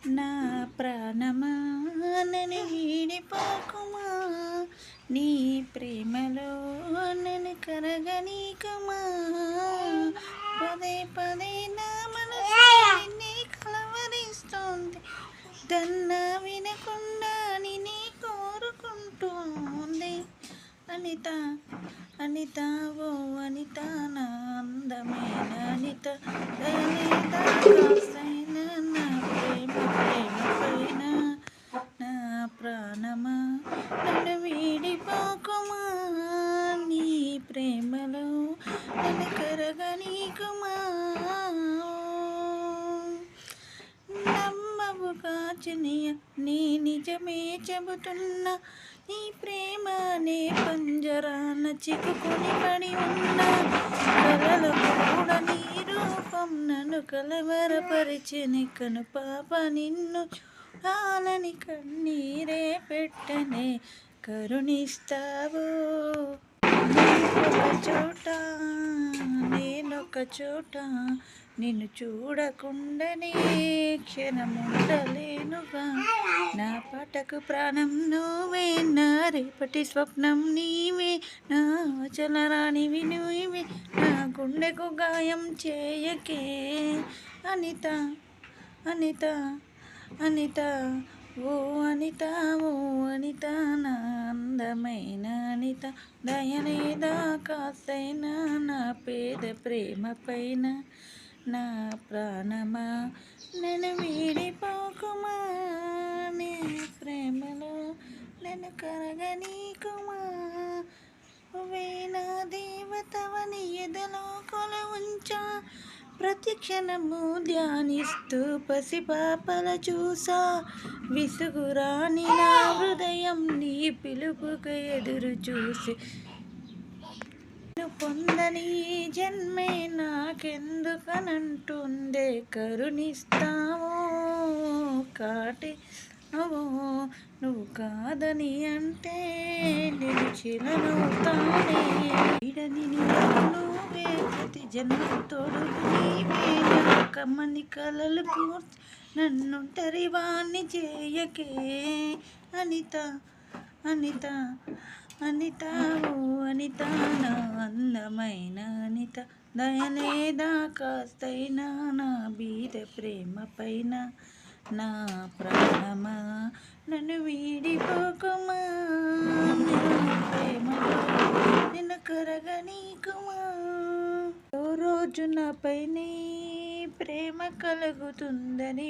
నా ప్రాణమా నన్ను వీడిపోకుమా, నీ ప్రేమలో నన్ను కరగనీకుమా. పదే పదే నా మనసు నిన్నే కలవరిస్తోంది, దన్నా వినకుండా నిన్నే కోరుకుంటోంది. అనిత అనిత ఓ అనిత, నా అందమైన అనిత, దయలేదా కాస్తైన నా ప్రేమ పైన. నా ప్రాణమా నన్ను వీడిపోకుమా, నీ ప్రేమలో నన్ను కరగనీకుమా. నమ్మవు కాచనియ నీ నిజమే చెబుతున్నా, నీ ప్రేమ నే పంజరాన చిక్కుకొని పడి ఉన్నా. కలలు కూడా నీ రూపం నన్ను కలవరపరిచెని, కను పాప నిన్ను చూడాలని కన్నీరే పెట్టనే. కరుణిస్తావో ఒక చోట, నేనొక చోట, నిన్ను చూడకుండానే క్షణముండలేనుగా. నా పాటకు ప్రాణం నువ్వే, నా రేపటి స్వప్నం నీవే, నా చలరానివి నువ్వే, నా గుండెకు గాయం చేయకే. అనిత అనిత అనిత ఓ అనిత, ఓ అనిత, నా అందమైన అనిత, దయలేదా కాస్తైనా నా పేద ప్రేమ పైన. నా ప్రాణమా నన్ను వీడిపోకుమా, నీ ప్రేమలో నన్ను కరగనీకుమా. నువ్వే నా దేవతవని ఎదలో కొలువుంచా, ప్రతి క్షణము ధ్యానిస్తూ పసిపాపల చూసా. విసుగురాని నా హృదయం నీ పిలుపుకు ఎదురు చూసి, పొందని జన్మే నాకెందుకనంటుందే. కరుణిస్తావో కాటి నువ్వు కాదని అంటే నేను చిలనవుతానే. ఈడని నువ్వే, ప్రతి జన్మకు తోడు నీవే, నా కమ్మని కలలు కూర్చి నన్ను తరివాణ్ణి చేయకే. అనిత అనిత అనిత ఓ అనిత, నా అందమైన అనిత, దయలేదా కాస్తైనా నా బీద ప్రేమ పైన. నా ప్రాణమా నన్ను వీడిపోకుమా, ప్రేమలో నిన్ను కరగనీకుమా. ఓ రోజు నాపై నీ ప్రేమ కలుగుతుందని